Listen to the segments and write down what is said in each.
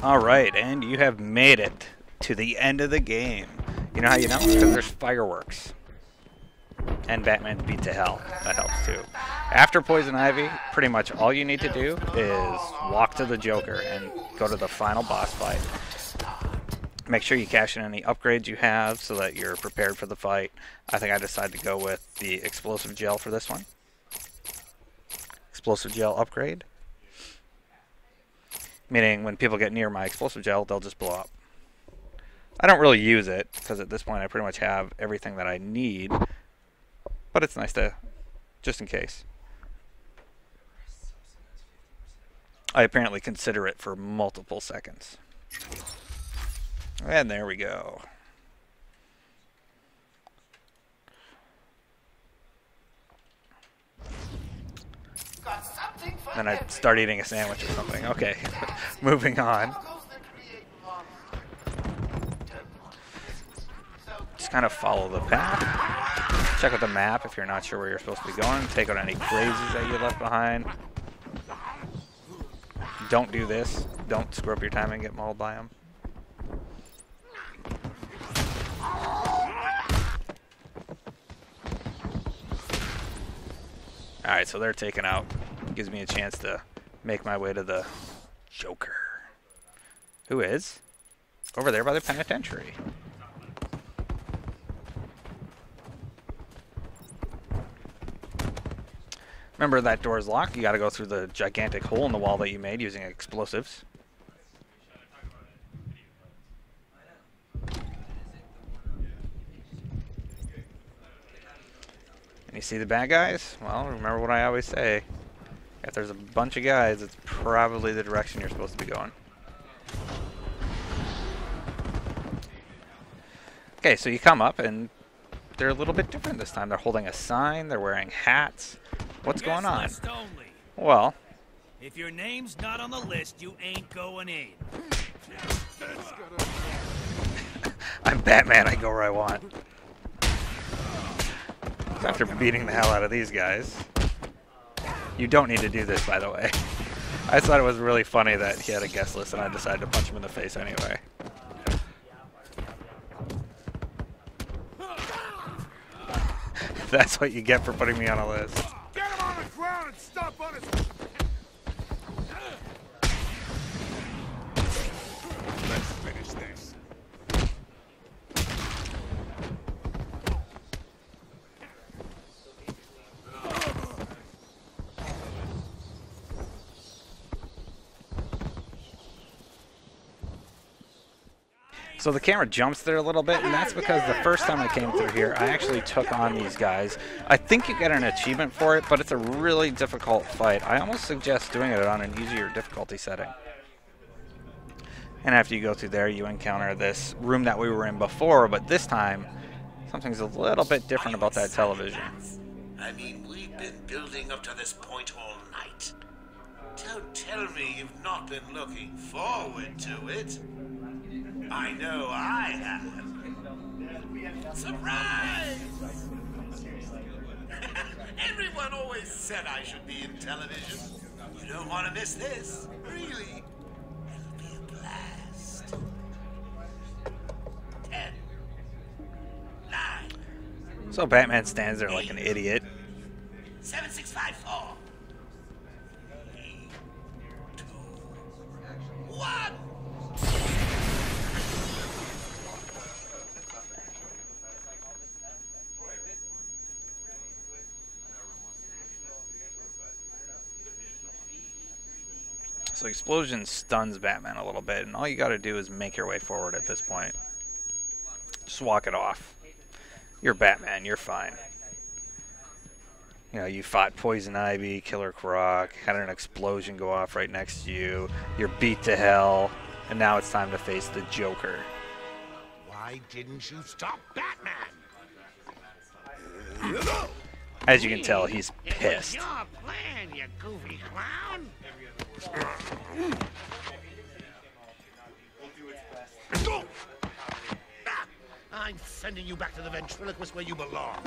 Alright, and you have made it to the end of the game. You know how you know? Because there's fireworks. And Batman's beat to hell. That helps too. After Poison Ivy, pretty much all you need to do is walk to the Joker and go to the final boss fight. Make sure you cash in any upgrades you have so that you're prepared for the fight. I think I decided to go with the explosive gel for this one. Explosive gel upgrade. Meaning when people get near my explosive gel, they'll just blow up. I don't really use it because at this point I pretty much have everything that I need. But it's nice to, just in case. I apparently consider it for multiple seconds. And there we go. Then I'd start eating a sandwich or something. Okay, moving on. Just kind of follow the path. Check out the map if you're not sure where you're supposed to be going. Take out any crazies that you left behind. Don't do this. Don't screw up your time and get mauled by them. Alright, so they're taken out. Gives me a chance to make my way to the Joker. Who is? Over there by the penitentiary. Remember that door is locked. You gotta go through the gigantic hole in the wall that you made using explosives. And you see the bad guys? Well, remember what I always say. If there's a bunch of guys, it's probably the direction you're supposed to be going. Okay, so you come up and they're a little bit different this time. They're holding a sign, they're wearing hats. What's going on? Well, if your name's not on the list, you ain't going in. I'm Batman, I go where I want. After beating the hell out of these guys. You don't need to do this, by the way. I thought it was really funny that he had a guest list and I decided to punch him in the face anyway. That's what you get for putting me on a list. Get him on the ground and stop on his... Let's finish this. So the camera jumps there a little bit, and that's because the first time I came through here, I actually took on these guys. I think you get an achievement for it, but it's a really difficult fight. I almost suggest doing it on an easier difficulty setting. And after you go through there, you encounter this room that we were in before, but this time, something's a little bit different about that television. I mean, we've been building up to this point all night. Don't tell me you've not been looking forward to it. I know I have. Surprise! Everyone always said I should be in television. You don't want to miss this, really. It'll be a blast. 10, 9. So Batman stands there like an idiot. 7, 6, 5, 4. 3, 2, 1. So explosion stuns Batman a little bit, and all you gotta do is make your way forward at this point. Just walk it off. You're Batman, you're fine. You know, you fought Poison Ivy, Killer Croc, had an explosion go off right next to you, you're beat to hell, and now it's time to face the Joker. Why didn't you stop Batman? As you can tell, he's pissed. Your plan, you goofy clown. I'm sending you back to the ventriloquist where you belong.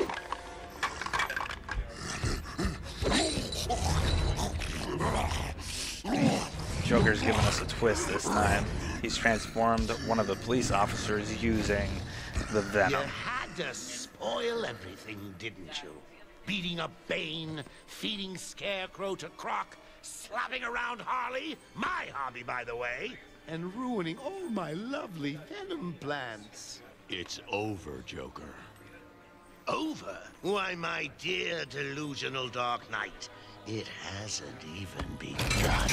Joker's given us a twist this time. He's transformed one of the police officers using the You venom. had to spoil everything, didn't you? Beating up Bane, feeding Scarecrow to Croc, slapping around Harley, my hobby, by the way, and ruining all my lovely venom plants. It's over, Joker. Over? Why, my dear delusional Dark Knight, it hasn't even begun.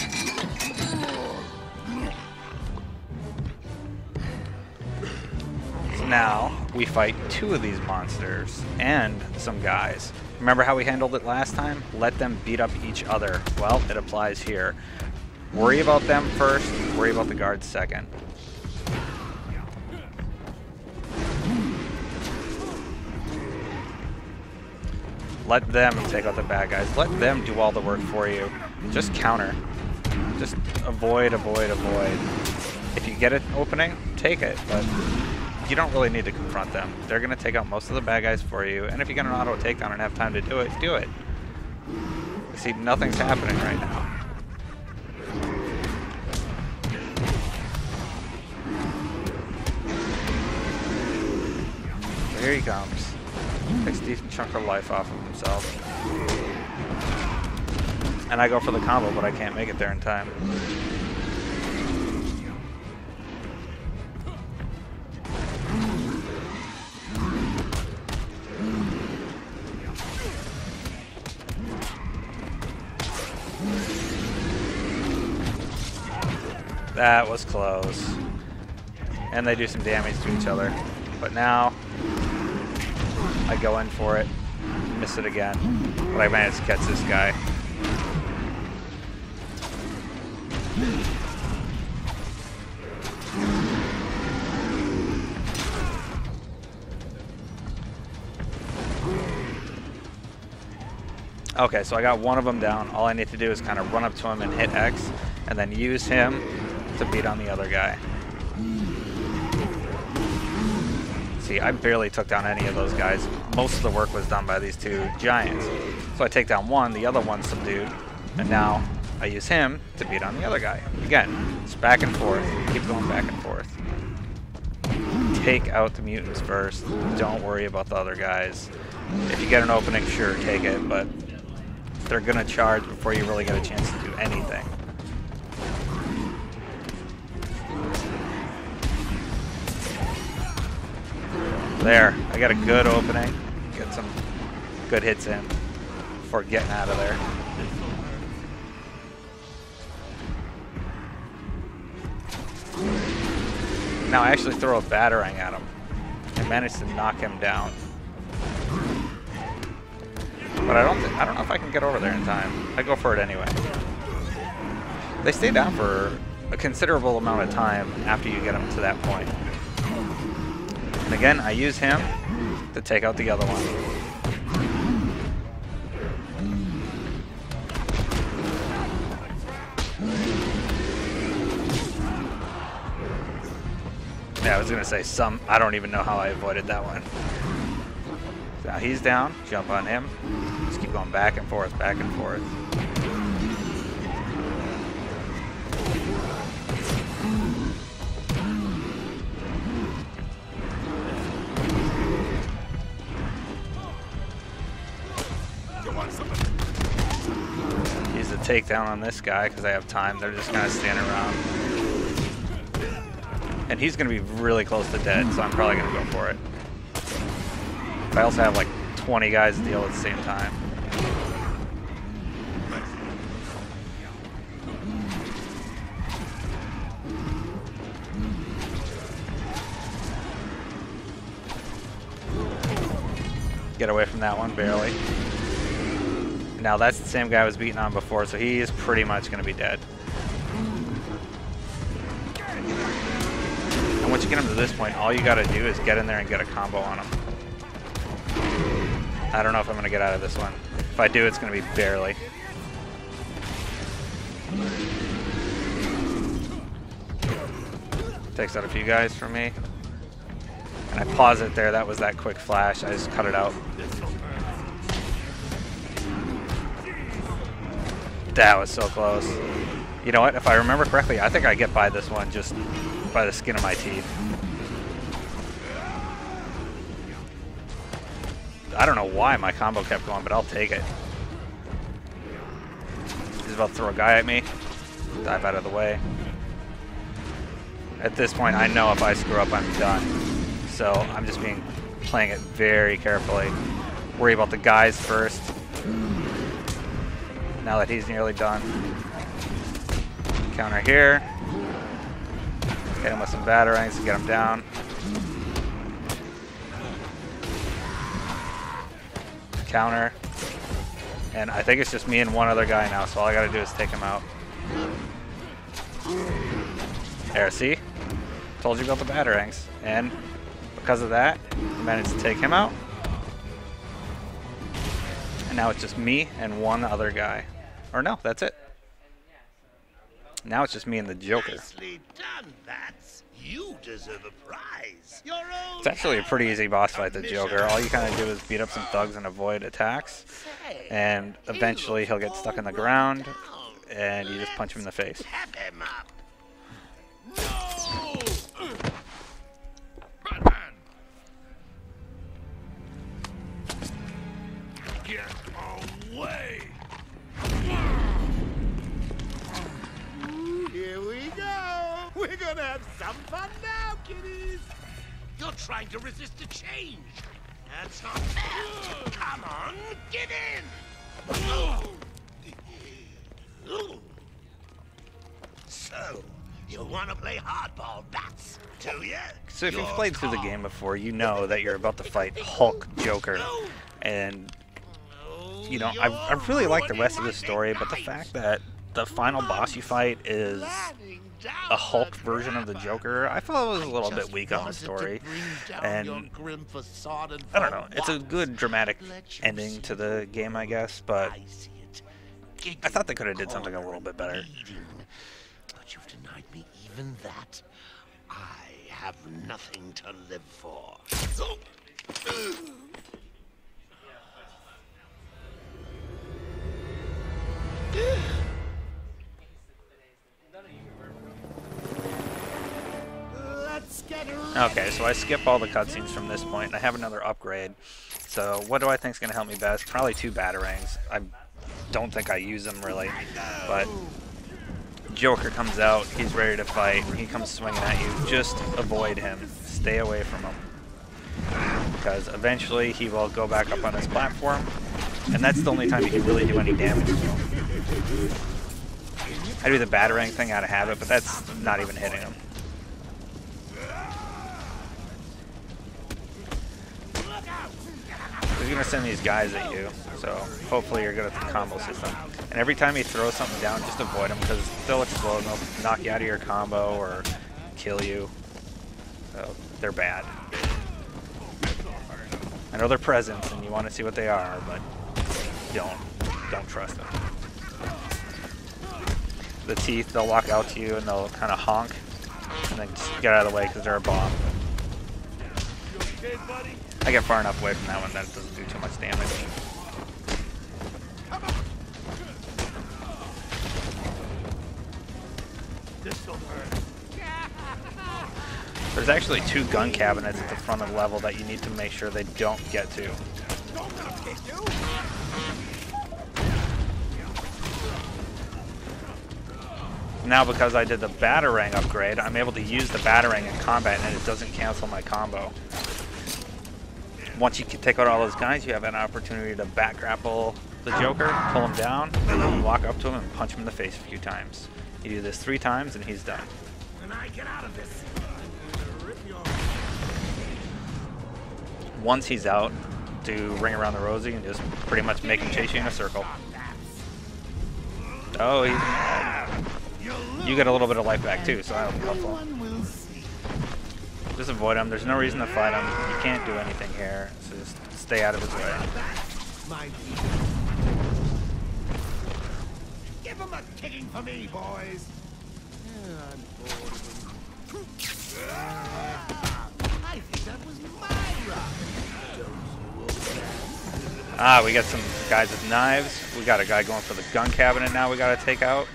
So now we fight 2 of these monsters and some guys. Remember how we handled it last time? Let them beat up each other. Well, it applies here. Worry about them first, worry about the guards second. Let them take out the bad guys. Let them do all the work for you. Just counter. Just avoid, avoid, avoid. If you get an opening, take it, but you don't really need to confront them. They're going to take out most of the bad guys for you, and if you get an auto takedown and have time to do it, do it. You see, nothing's happening right now. So here he comes. Takes a decent chunk of life off of himself. And I go for the combo, but I can't make it there in time. That was close. And they do some damage to each other. But now I go in for it, miss it again, but I managed to catch this guy. Okay, so I got one of them down. All I need to do is kind of run up to him and hit X, and then use him to beat on the other guy. See, I barely took down any of those guys. Most of the work was done by these 2 giants. So I take down one, the other one's subdued, and now I use him to beat on the other guy. Again, it's back and forth. Keep going back and forth. Take out the mutants first. Don't worry about the other guys. If you get an opening, sure, take it, but they're going to charge before you really get a chance to do anything. There, I got a good opening. Get some good hits in before getting out of there. Now I actually throw a batarang at him. I managed to knock him down. But I don't know if I can get over there in time. I go for it anyway. They stay down for a considerable amount of time after you get them to that point. And again, I use him to take out the other one. Yeah, I was gonna say I don't even know how I avoided that one. So now he's down, jump on him. Just keep going back and forth, back and forth. Use the takedown on this guy because I have time. They're just kind of standing around. And he's going to be really close to dead, so I'm probably going to go for it. I also have like 20 guys to deal at the same time. Get away from that one, barely. Now that's the same guy I was beating on before, so he is pretty much going to be dead. And once you get him to this point, all you got to do is get in there and get a combo on him. I don't know if I'm going to get out of this one. If I do, it's going to be barely. Takes out a few guys from me. And I pause it there. That was that quick flash. I just cut it out. That was so close. You know what? If I remember correctly, I think I get by this one just by the skin of my teeth. I don't know why my combo kept going, but I'll take it. He's about to throw a guy at me. Dive out of the way. At this point, I know if I screw up, I'm done. So I'm just playing it very carefully. Worry about the guys first. Now that he's nearly done. Counter here. Hit him with some batarangs to get him down. Counter. And I think it's just me and one other guy now, so all I gotta do is take him out. There, see? Told you about the batarangs. And because of that, I managed to take him out. And now it's just me and one other guy. Or no, that's it. Now it's just me and the Joker. Nicely done, Bats. You deserve a prize. Your own. It's actually a pretty easy boss fight, the Joker. All you kind of do is beat up some thugs and avoid attacks. And eventually he'll get stuck in the ground, and you just punch him in the face. Pep him up. No! Batman! Get away! Here we go. We're gonna have some fun now, kiddies. You're trying to resist a change. That's not fair. Come on, get in. So, you want to play hardball, Bats, do you? So if you've played through the game before, you know that you're about to fight Hulk Joker. And, you know, I really like the rest of the story, but the fact that the final boss you fight is a Hulk version of the Joker, I felt it was a little bit weak on the story. And I don't know, it's a good dramatic ending to the game, I guess, but I thought they could have did something a little bit better. But you've denied me even that. I have nothing to live for. Okay, so I skip all the cutscenes from this point, and I have another upgrade. So what do I think is going to help me best? Probably 2 batarangs. I don't think I use them really, but Joker comes out, he's ready to fight, he comes swinging at you. Just avoid him. Stay away from him. Because eventually he will go back up on his platform, and that's the only time you can really do any damage to him. I do the batarang thing out of habit, but that's not even hitting him. He's going to send these guys at you, so hopefully you're good at the combo system. And every time he throws something down, just avoid them, because they'll explode and they'll knock you out of your combo or kill you. So they're bad. I know they're presents and you want to see what they are, but don't trust them. The teeth, they'll walk out to you and they'll kind of honk, and then just get out of the way because they're a bomb. I get far enough away from that one that it doesn't do too much damage. There's actually 2 gun cabinets at the front of the level that you need to make sure they don't get to. Now because I did the batarang upgrade, I'm able to use the batarang in combat and it doesn't cancel my combo. Once you can take out all those guys, you have an opportunity to back grapple the Joker, pull him down, and then walk up to him and punch him in the face a few times. You do this 3 times and he's done. When I get out of this, once he's out, do Ring Around the Rosie and just pretty much make him chase you in a circle. Oh, he's mad. You get a little bit of life back too, so that'll be helpful. Just avoid him. There's no reason to fight him. You can't do anything here, so just stay out of his way. give him a kicking for me, boys. I'm bored of him. I think that was my rock. Ah, we got some guys with knives. We got a guy going for the gun cabinet now we gotta take out.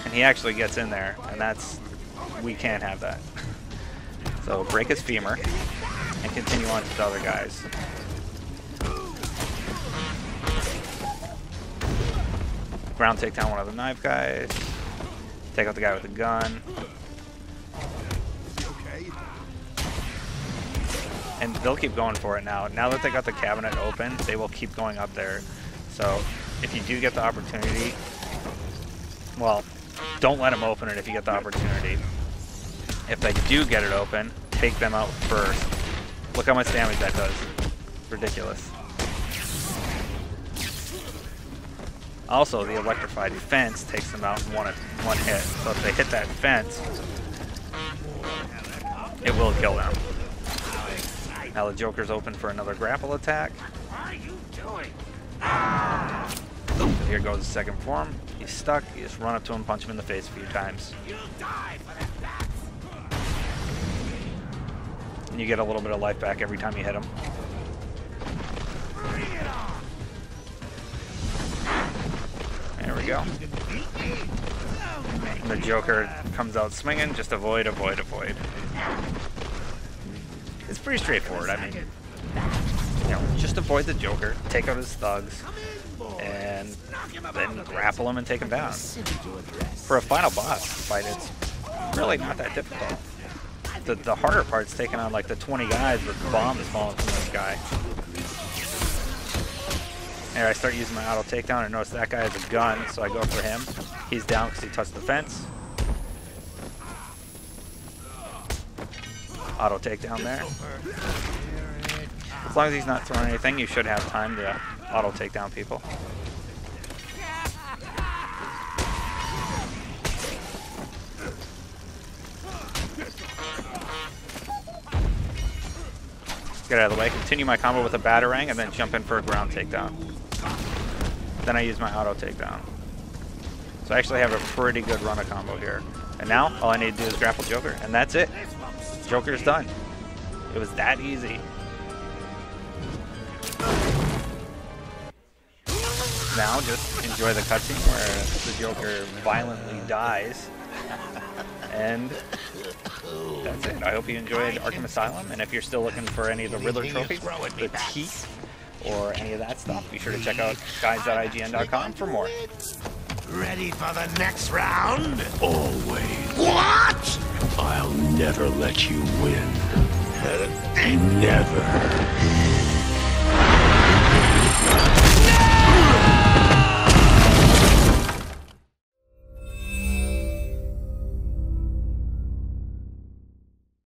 And he actually gets in there, and we can't have that. So break his femur and continue on to the other guys. Ground take down one of the knife guys. Take out the guy with the gun. And they'll keep going for it now. Now that they got the cabinet open, they will keep going up there. So if you do get the opportunity, well, don't let them open it if you get the opportunity. If they do get it open, take them out first. Look how much damage that does. Ridiculous. Also, the electrified fence takes them out in one hit. So if they hit that fence, it will kill them. Now the Joker's open for another grapple attack. What are you doing? Here goes the second form. He's stuck. You just run up to him, punch him in the face a few times. You'll die for that bat. And you get a little bit of life back every time you hit him. Bring it on. There we go. And the Joker comes out swinging. Just avoid, avoid, avoid. It's pretty straightforward. I mean, you know, just avoid the Joker, take out his thugs, and then grapple him and take him down. For a final boss fight, it's really not that difficult. The harder part's taking on like the 20 guys with bombs falling from this guy. There, I start using my auto takedown and notice that guy has a gun, so I go for him. He's down because he touched the fence. Auto takedown there. As long as he's not throwing anything, you should have time to auto takedown people. Get out of the way, continue my combo with a batarang, and then jump in for a ground takedown. Then I use my auto takedown. So I actually have a pretty good runner combo here. And now, all I need to do is grapple Joker, and that's it. Joker's done. It was that easy. Now, just enjoy the cutscene where the Joker violently dies. And that's it. I hope you enjoyed Arkham Asylum, and if you're still looking for any of the Riddler trophies, the teeth, or any of that stuff, be sure to check out guys.ign.com for more. Ready for the next round? Always. What? I'll never let you win. Never.